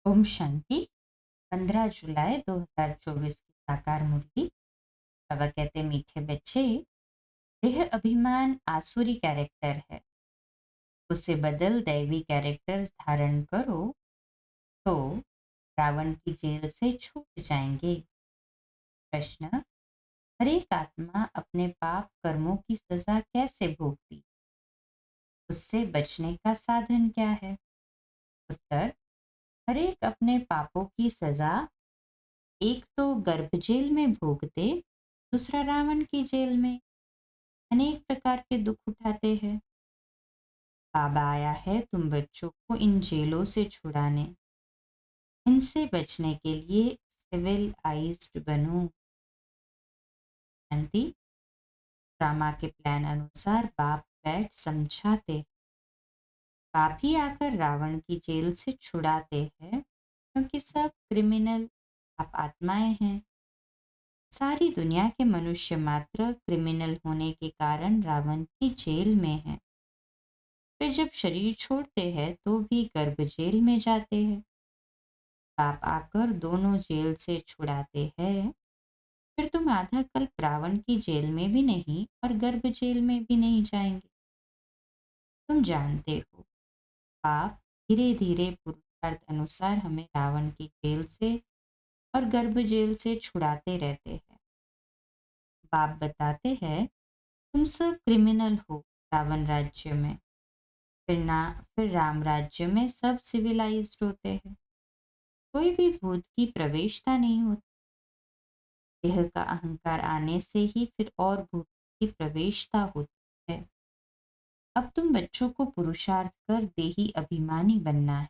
ओम शांति। 15 जुलाई 2024 की साकार मुरली। बाबा कहते मीठे बच्चे, देह अभिमान आसुरी कैरेक्टर है, उसे बदल दैवी कैरेक्टर्स धारण करो तो रावण की जेल से छूट जाएंगे। प्रश्न, हर एक आत्मा अपने पाप कर्मों की सजा कैसे भोगती, उससे बचने का साधन क्या है? उत्तर, हर एक अपने पापों की सजा एक तो गर्भ जेल में भोगते, दूसरा रावण की जेल में अनेक प्रकार के दुख उठाते हैं। बाबा आया है तुम बच्चों को इन जेलों से छुड़ाने, इनसे बचने के लिए सिविलाइज्ड बनो। शांति। ड्रामा के प्लान अनुसार बाप बैठ समझाते, बाप ही आकर रावण की जेल से छुड़ाते हैं, क्योंकि सब क्रिमिनल आप आत्माएं हैं। सारी दुनिया के मनुष्य मात्र क्रिमिनल होने के कारण रावण की जेल में है। फिर जब शरीर छोड़ते हैं तो भी गर्भ जेल में जाते हैं। बाप आकर दोनों जेल से छुड़ाते हैं। फिर तुम आधा कल्प रावण की जेल में भी नहीं और गर्भ जेल में भी नहीं जाएंगे। तुम जानते हो, बाप धीरे धीरे पुरुषार्थ अनुसार हमें रावण की जेल से और गर्भ जेल से छुड़ाते रहते हैं। बाप बताते हैं, तुम सब क्रिमिनल हो रावण राज्य में, फिर राम राज्य में सब सिविलाइज्ड होते हैं। कोई भी भूत की प्रवेशता नहीं होती। देह का अहंकार आने से ही फिर और भूत की प्रवेशता होती है। अब तुम बच्चों को पुरुषार्थ कर देही अभिमानी बनना है।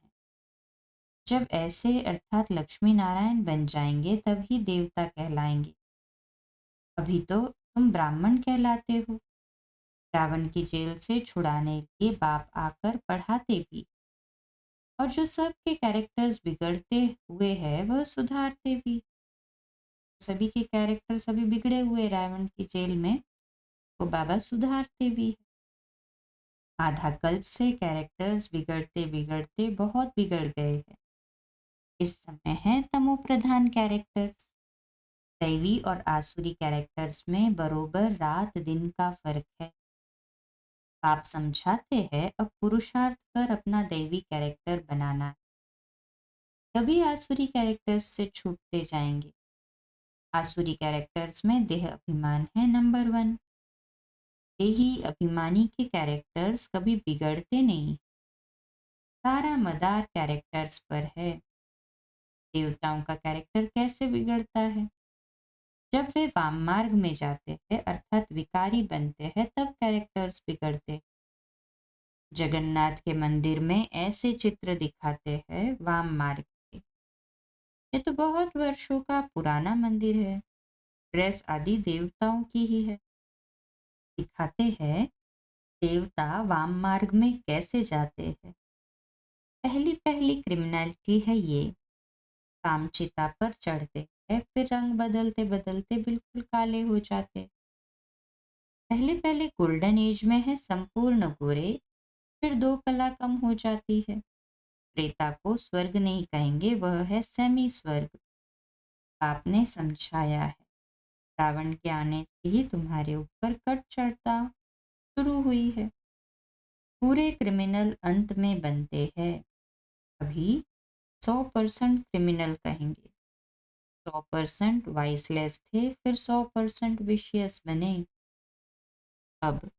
जब ऐसे अर्थात लक्ष्मी नारायण बन जाएंगे तभी देवता कहलाएंगे। अभी तो तुम ब्राह्मण कहलाते हो। रावण की जेल से छुड़ाने के लिए बाप आकर पढ़ाते भी, और जो सबके कैरेक्टर्स बिगड़ते हुए हैं वह सुधारते भी। सभी के कैरेक्टर सभी बिगड़े हुए रावण की जेल में, वो बाबा सुधारते भी है। आधा कल्प से कैरेक्टर्स बिगड़ते बिगड़ते बहुत बिगड़ गए हैं। इस समय है तमो प्रधान कैरेक्टर्स। दैवी और आसुरी कैरेक्टर्स में बरोबर रात दिन का फर्क है। आप समझाते हैं अब पुरुषार्थ कर अपना दैवी कैरेक्टर बनाना है, तभी आसुरी कैरेक्टर्स से छूटते जाएंगे। आसुरी कैरेक्टर्स में देह अभिमान है नंबर 1। देही अभिमानी के कैरेक्टर्स कभी बिगड़ते नहीं। सारा मदार कैरेक्टर्स पर है। देवताओं का कैरेक्टर कैसे बिगड़ता है? जब वे वाम मार्ग में जाते हैं अर्थात विकारी बनते हैं तब कैरेक्टर्स बिगड़ते हैं। जगन्नाथ के मंदिर में ऐसे चित्र दिखाते हैं वाम मार्ग के। ये तो बहुत वर्षों का पुराना मंदिर है। ड्रेस आदि देवताओं की ही है। दिखाते हैं देवता वाम मार्ग में कैसे जाते हैं। पहली पहली क्रिमिनलिटी है ये। कामचिता पर चढ़ते हैं, फिर रंग बदलते बदलते बिल्कुल काले हो जाते। पहले पहले गोल्डन एज में है संपूर्ण गोरे, फिर 2 कला कम हो जाती है। त्रेता को स्वर्ग नहीं कहेंगे, वह है सेमी स्वर्ग। आपने समझाया है, रावण के आने से ही तुम्हारे ऊपर कट चढ़ता शुरू हुई है। पूरे क्रिमिनल अंत में बनते हैं। अभी 100% क्रिमिनल कहेंगे। 100% वाइसलेस थे, फिर 100% विशियस बने। अब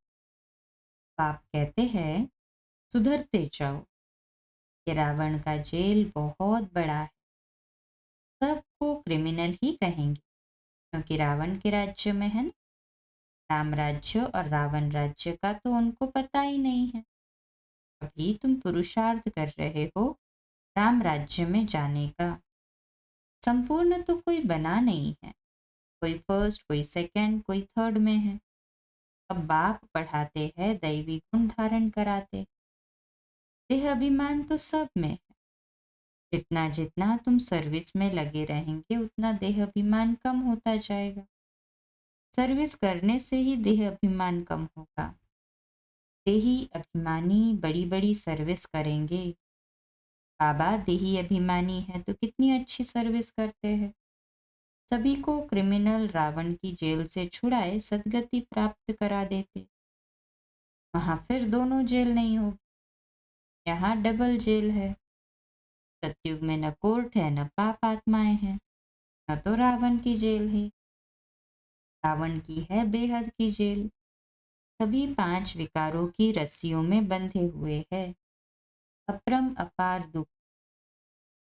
आप कहते हैं सुधरते जाओ। ये रावण का जेल बहुत बड़ा है। सबको क्रिमिनल ही कहेंगे, क्योंकि रावण के राज्य में है ना। राम राज्य और रावण राज्य का तो उनको पता ही नहीं है। अभी तुम पुरुषार्थ कर रहे हो राम राज्य में जाने का। संपूर्ण तो कोई बना नहीं है। कोई फर्स्ट, कोई सेकंड, कोई थर्ड में है। अब बाप पढ़ाते हैं, दैवी गुण धारण कराते। देह अभिमान तो सब में है। जितना जितना तुम सर्विस में लगे रहेंगे उतना देह अभिमान कम होता जाएगा। सर्विस करने से ही देह अभिमान कम होगा। देही अभिमानी बड़ी बड़ी सर्विस करेंगे, बाबा देही अभिमानी है तो कितनी अच्छी सर्विस करते हैं। सभी को क्रिमिनल रावण की जेल से छुड़ाए सदगति प्राप्त करा देते। वहां फिर दोनों जेल नहीं होगी, यहाँ डबल जेल है। सतयुग में न कोर्ट है, न पाप आत्माएं हैं, न तो रावण की जेल है। रावण की है बेहद की जेल। सभी पांच विकारों की रस्सियों में बंधे हुए है। अपरम अपार दुख,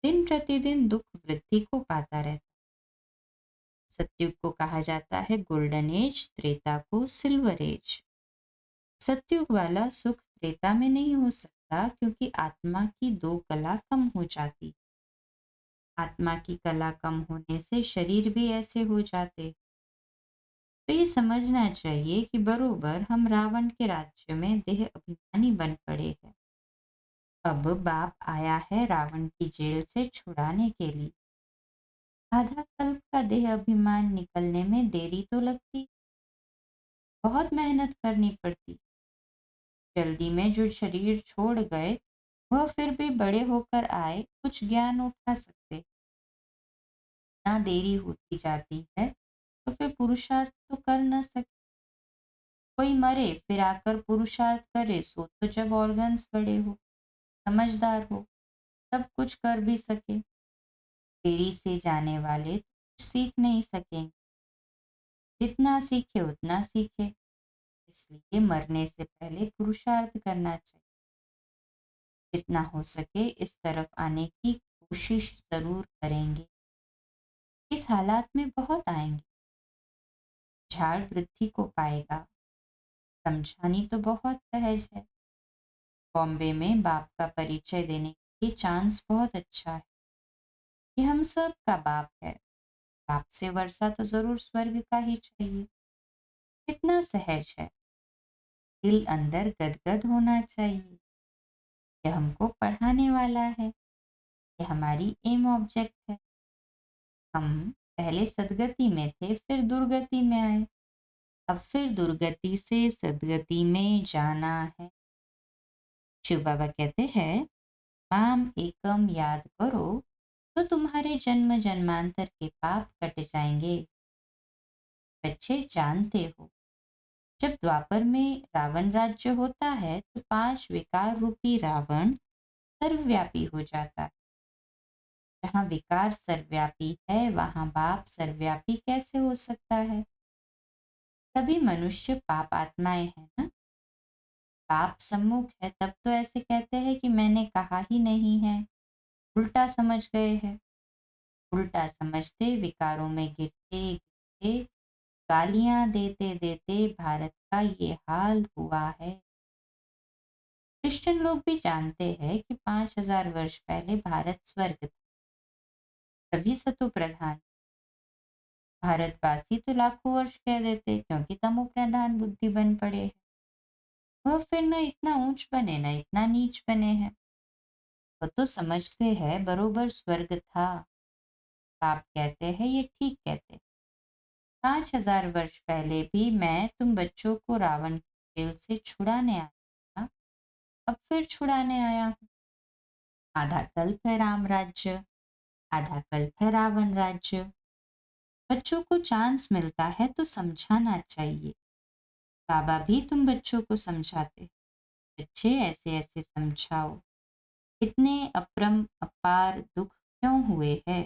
दिन प्रतिदिन दुख वृद्धि को पाता रहता। सतयुग को कहा जाता है गोल्डन एज, त्रेता को सिल्वर एज। सतयुग वाला सुख त्रेता में नहीं हो सकता, क्योंकि आत्मा की दो कला कम हो जाती। आत्मा की कला कम होने से शरीर भी ऐसे हो जाते। तो ये समझना चाहिए कि बरोबर हम रावण के राज्य में देह अभिमानी बन पड़े हैं। अब बाप आया है रावण की जेल से छुड़ाने के लिए। आधा कल्प का देह अभिमान निकलने में देरी तो लगती, बहुत मेहनत करनी पड़ती। जल्दी में जो शरीर छोड़ गए वह फिर भी बड़े होकर आए कुछ ज्ञान उठा सकते। ना देरी होती जाती है तो फिर पुरुषार्थ तो कर न सकते। कोई मरे फिर आकर पुरुषार्थ करे, सो तो जब ऑर्गन्स बड़े हो, समझदार हो, तब कुछ कर भी सके। देरी से जाने वाले तो कुछ सीख नहीं सकेंगे। जितना सीखे उतना सीखे, इसलिए मरने से पहले पुरुषार्थ करना चाहिए। जितना हो सके इस तरफ आने की कोशिश जरूर करेंगे। इस हालात में बहुत आएंगे। झाड़ वृद्धि को पाएगा। समझानी तो बहुत सहज है। बॉम्बे में बाप का परिचय देने के लिए चांस बहुत अच्छा है। ये हम सब का बाप है। बाप से वर्षा तो जरूर स्वर्ग का ही चाहिए। कितना सहज है। दिल अंदर गदगद होना चाहिए। यह हमको पढ़ाने वाला है। यह हमारी एम ऑब्जेक्ट है। हम पहले सदगति में थे, फिर दुर्गति में आए, अब फिर दुर्गति से सदगति में जाना है। शिव बाबा कहते हैं, माम एकम याद करो तो तुम्हारे जन्म जन्मांतर के पाप कट जाएंगे। बच्चे जानते हो, जब द्वापर में रावण राज्य होता है तो पांच विकार रूपी रावण सर्वव्यापी हो जाता है। जहाँ विकार सर्वव्यापी है वहां बाप सर्वव्यापी कैसे हो सकता है। सभी मनुष्य पाप आत्माएं हैं ना। पाप सम्मुख है तब तो ऐसे कहते हैं कि मैंने कहा ही नहीं है, उल्टा समझ गए हैं। उल्टा समझते विकारों में गिरते गिरते, गालियां देते देते भारत का ये हाल हुआ है। क्रिश्चियन लोग भी जानते हैं कि 5000 वर्ष पहले भारत स्वर्ग था। सभी सतो प्रधान। भारतवासी तो लाखों वर्ष कह देते, क्योंकि तमो प्रधान बुद्धि बन पड़े हैं। वह फिर न इतना ऊंच बने न इतना नीच बने हैं। वह तो समझते हैं बरोबर स्वर्ग था। आप कहते हैं ये ठीक कहते। 5000 वर्ष पहले भी मैं तुम बच्चों को रावण की जेल से छुड़ाने आया था, अब फिर छुड़ाने आया हूँ। आधा कल्प है राम राज्य, आधा कल्प है रावण राज्य। बच्चों को चांस मिलता है तो समझाना चाहिए। बाबा भी तुम बच्चों को समझाते, बच्चे ऐसे ऐसे समझाओ। इतने अपरम अपार दुख क्यों हुए हैं।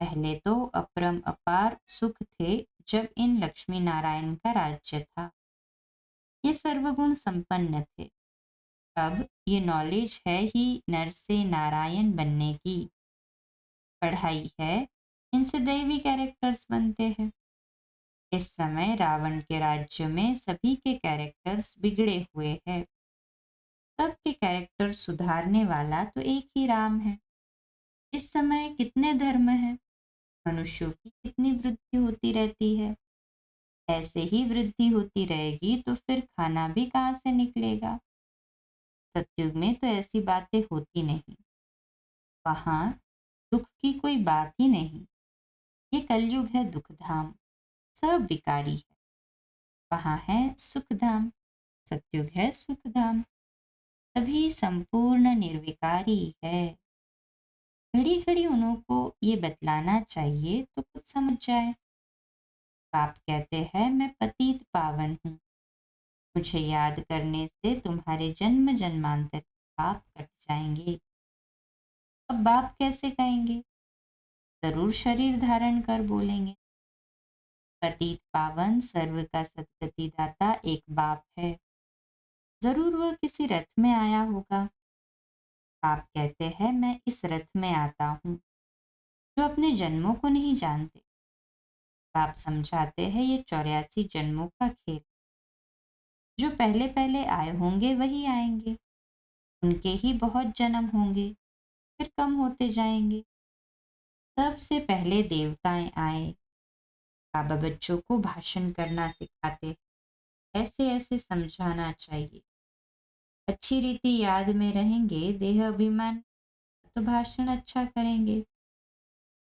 पहले तो अपरम अपार सुख थे जब इन लक्ष्मी नारायण का राज्य था। ये सर्वगुण संपन्न थे। अब ये नॉलेज है ही नर से नारायण बनने की। पढ़ाई है, इनसे दैवी कैरेक्टर्स बनते हैं। इस समय रावण के राज्य में सभी के कैरेक्टर्स बिगड़े हुए हैं। सबके कैरेक्टर सुधारने वाला तो एक ही राम है। इस समय कितने धर्म हैं, मनुष्यों की कितनी वृद्धि होती रहती है। ऐसे ही वृद्धि होती रहेगी तो फिर खाना भी कहाँ से निकलेगा। सतयुग में तो ऐसी बातें होती नहीं। वहां दुख की कोई बात ही नहीं। ये कलयुग है दुख धाम, सब विकारी है। वहां है सुख धाम, सतयुग है सुख धाम। सभी संपूर्ण निर्विकारी है। घड़ी घड़ी उनको ये बतलाना चाहिए तो कुछ समझ जाए। बाप कहते हैं, मैं पतित पावन हूँ, मुझे याद करने से तुम्हारे जन्म जन्मांतर के पाप कट जाएंगे। अब बाप कैसे कहेंगे? जरूर शरीर धारण कर बोलेंगे। पतित पावन सर्व का सद्गति दाता एक बाप है। जरूर वह किसी रथ में आया होगा। बाप कहते हैं, मैं इस रथ में आता हूँ। जो अपने जन्मों को नहीं जानते, बाप समझाते हैं ये 84 जन्मों का खेल। जो पहले पहले आए होंगे वही आएंगे, उनके ही बहुत जन्म होंगे, फिर कम होते जाएंगे। सबसे पहले देवताएं आए। बाबा बच्चों को भाषण करना सिखाते हैं, ऐसे ऐसे समझाना चाहिए। अच्छी रीति याद में रहेंगे, देह अभिमान तो भाषण अच्छा करेंगे।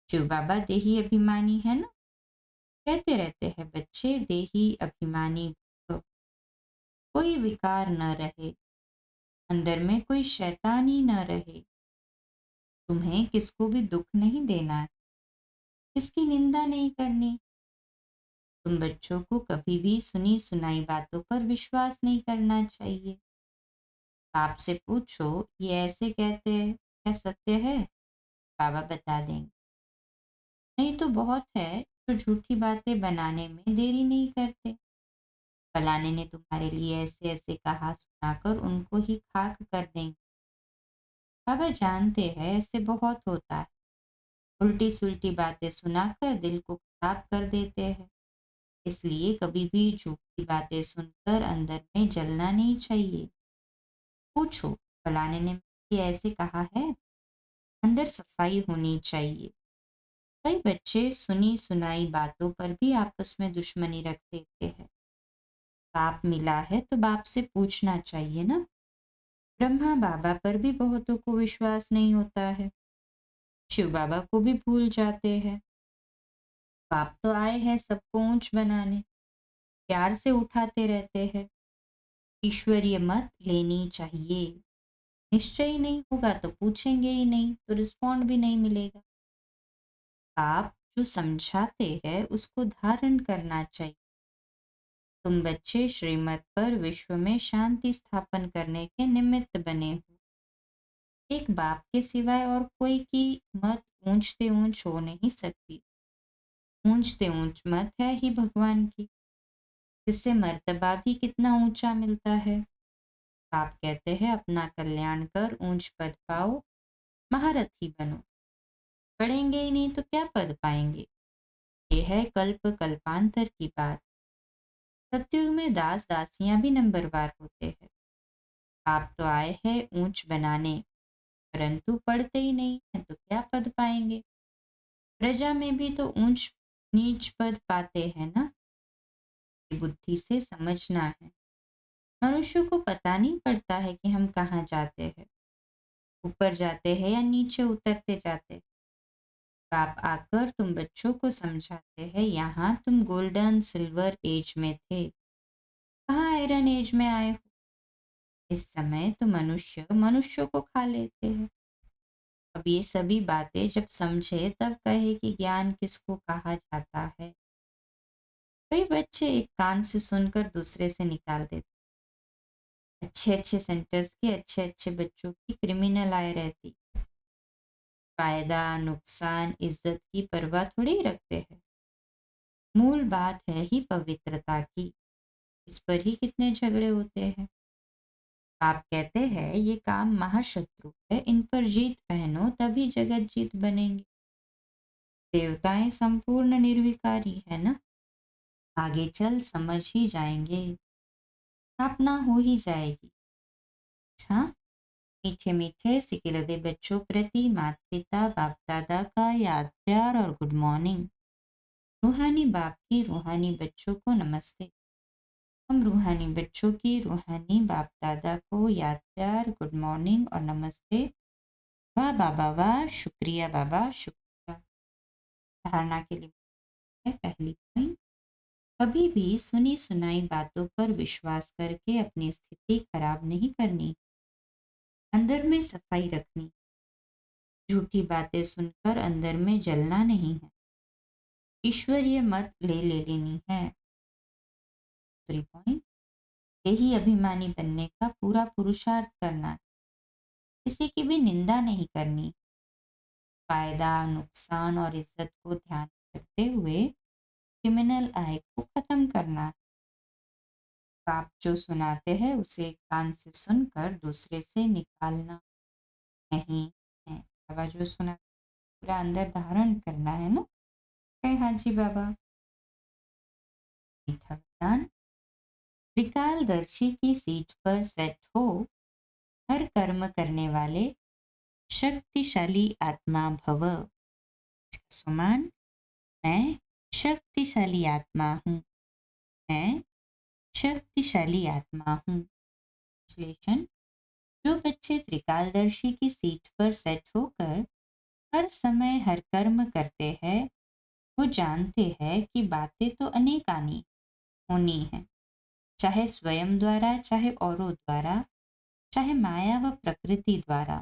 शिव बाबा देही अभिमानी है ना, कहते रहते हैं बच्चे देही अभिमानी भव। कोई विकार न रहे, अंदर में कोई शैतानी न रहे। तुम्हें किसको भी दुख नहीं देना है, किसकी निंदा नहीं करनी। तुम बच्चों को कभी भी सुनी सुनाई बातों पर विश्वास नहीं करना चाहिए। बाप से पूछो, ये ऐसे कहते हैं, क्या सत्य है? बाबा बता देंगे। नहीं तो बहुत है जो झूठी बातें बनाने में देरी नहीं करते। फलाने ने तुम्हारे लिए ऐसे ऐसे कहा सुनाकर उनको ही खाक कर देंगे। बाबा जानते हैं ऐसे बहुत होता है। उल्टी सुल्टी बातें सुनाकर दिल को खराब कर देते हैं। इसलिए कभी भी झूठी बातें सुनकर अंदर में जलना नहीं चाहिए। पूछो, फलाने ने ये ऐसे कहा है? अंदर सफाई होनी चाहिए। कई बच्चे सुनी सुनाई बातों पर भी आपस में दुश्मनी रख देते हैं। बाप मिला है तो बाप से पूछना चाहिए ना। ब्रह्मा बाबा पर भी बहुतों को विश्वास नहीं होता है, शिव बाबा को भी भूल जाते हैं। बाप तो आए हैं सबको ऊंच बनाने, प्यार से उठाते रहते हैं। ईश्वरीय मत लेनी चाहिए। निश्चय ही नहीं होगा तो पूछेंगे ही नहीं, तो रिस्पॉन्ड भी नहीं मिलेगा। बाप जो समझाते हैं उसको धारण करना चाहिए। तुम बच्चे श्रीमत पर विश्व में शांति स्थापन करने के निमित्त बने हो। एक बाप के सिवाय और कोई की मत ऊंचते ऊंच हो नहीं सकती। ऊंचते ऊंच मत है ही भगवान की, जिससे मर्तबा भी कितना ऊंचा मिलता है। बाप कहते हैं, अपना कल्याण कर ऊंच पद पाओ, महारथी बनो। पढ़ेंगे ही नहीं तो क्या पद पाएंगे? ये है कल्प कल्पांतर की बात। सत्युग में दास दासियां भी नंबरवार होते हैं। आप तो आए हैं ऊंच बनाने, परंतु पढ़ते ही नहीं है तो क्या पद पाएंगे? प्रजा में भी तो ऊंच नीच पद पाते हैं ना। ये बुद्धि से समझना है। मनुष्य को पता नहीं पड़ता है कि हम कहाँ जाते हैं, ऊपर जाते हैं या नीचे उतरते जाते हैं। बाप आकर तुम बच्चों को समझाते हैं, यहाँ तुम गोल्डन सिल्वर एज में थे, कहाँ आयरन एज में आए हो। इस समय तो मनुष्य मनुष्यों को खा लेते हैं। अब ये सभी बातें जब समझे तब कहे कि ज्ञान किसको कहा जाता है। कई बच्चे एक कान से सुनकर दूसरे से निकाल देते। अच्छे अच्छे सेंटर्स के अच्छे अच्छे बच्चों की क्रिमिनल आय रहती। फायदा नुकसान इज्जत की परवाह थोड़ी ही रखते हैं। मूल बात है ही पवित्रता की, इस पर ही कितने झगड़े होते हैं। आप कहते हैं ये काम महाशत्रु है, इन पर जीत पहनो तभी जगत जीत बनेंगे। देवताएं संपूर्ण निर्विकारी है ना। आगे चल समझ ही जाएंगे, स्थापना हो ही जाएगी। अच्छा, मीठे मीठे सिकिलदे बच्चों प्रति माता पिता बाप दादा का याद प्यार और गुड मॉर्निंग। रूहानी बाप की रूहानी बच्चों को नमस्ते। हम रूहानी बच्चों की रूहानी बाप दादा को याद प्यार गुड मॉर्निंग और नमस्ते। वाह बाबा वाह, शुक्रिया बाबा शुक्रिया। धारणा के लिए है पहली पॉइंट, कभी भी सुनी सुनाई बातों पर विश्वास करके अपनी स्थिति खराब नहीं करनी। अंदर में सफाई रखनी, झूठी बातें सुनकर अंदर में जलना नहीं है, ईश्वरीय मत ले लेनी है। दूसरी पॉइंट, यही अभिमानी बनने का पूरा पुरुषार्थ करना है, किसी की भी निंदा नहीं करनी, फायदा नुकसान और इज्जत को ध्यान में रखते हुए क्रिमिनल आय को खत्म करना है। पाप जो सुनाते हैं उसे कान से सुनकर दूसरे से निकालना नहीं है। बाबा जो सुना पूरा अंदर धारण करना है ना। कहे हाँ जी बाबा। मीठा वरदान, त्रिकालदर्शी की सीट पर सेट हो, हर कर्म करने वाले शक्तिशाली आत्मा भव। सुमान, मैं शक्तिशाली आत्मा हूँ, मैं शक्तिशाली आत्मा हूँ। विश्लेषण, जो बच्चे त्रिकालदर्शी की सीट पर सेट होकर हर समय हर कर्म करते हैं, वो जानते हैं कि बातें तो अनेक आनी होनी है, चाहे स्वयं द्वारा, चाहे औरों द्वारा, चाहे माया व प्रकृति द्वारा।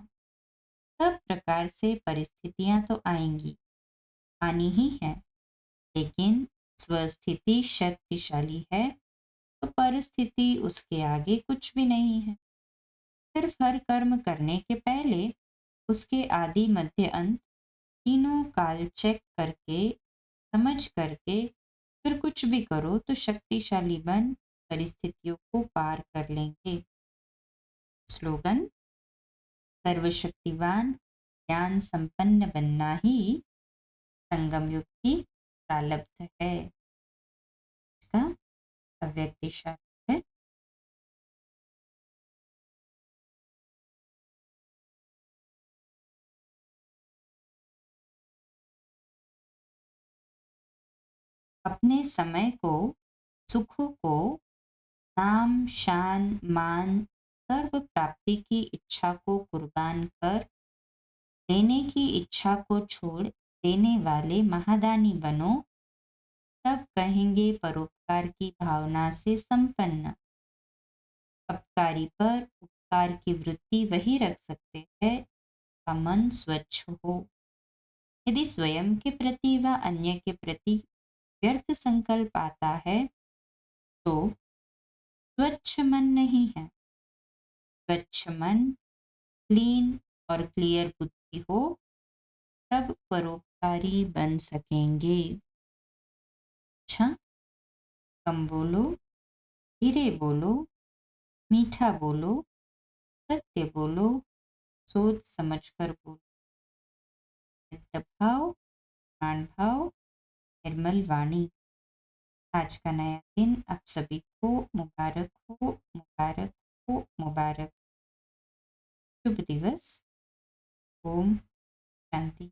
सब प्रकार से परिस्थितियां तो आएंगी, आनी ही है, लेकिन स्वस्थिति शक्तिशाली है तो परिस्थिति उसके आगे कुछ भी नहीं है। सिर्फ हर कर्म करने के पहले उसके आदि मध्य अंत तीनों काल चेक करके, समझ करके फिर कुछ भी करो तो शक्तिशाली बन परिस्थितियों को पार कर लेंगे। स्लोगन, सर्वशक्तिवान ज्ञान संपन्न बनना ही संगम युग की प्रारब्ध है। इसका अव्यक्त दिशा है। अपने समय को, सुखों को, नाम शान मान सर्व प्राप्ति की इच्छा को कुर्बान कर देने की इच्छा को छोड़ देने वाले महादानी बनो, तब कहेंगे परोपकार की भावना से संपन्न। अपकारी पर उपकार की वृत्ति वही रख सकते हैं का मन स्वच्छ हो। यदि स्वयं के प्रति व अन्य के प्रति व्यर्थ संकल्प आता है तो स्वच्छ मन नहीं है। स्वच्छ मन, क्लीन और क्लियर बुद्धि हो, तब परोपकारी बन सकेंगे। अच्छा, कम बोलो, धीरे बोलो, मीठा बोलो, सत्य बोलो, सोच समझ कर बोलो। नित्य भाव, प्राण भाव, निर्मल वाणी। आज का नया दिन आप सभी को मुबारक हो, मुबारक हो, मुबारक। शुभ दिवस। ओम शांति।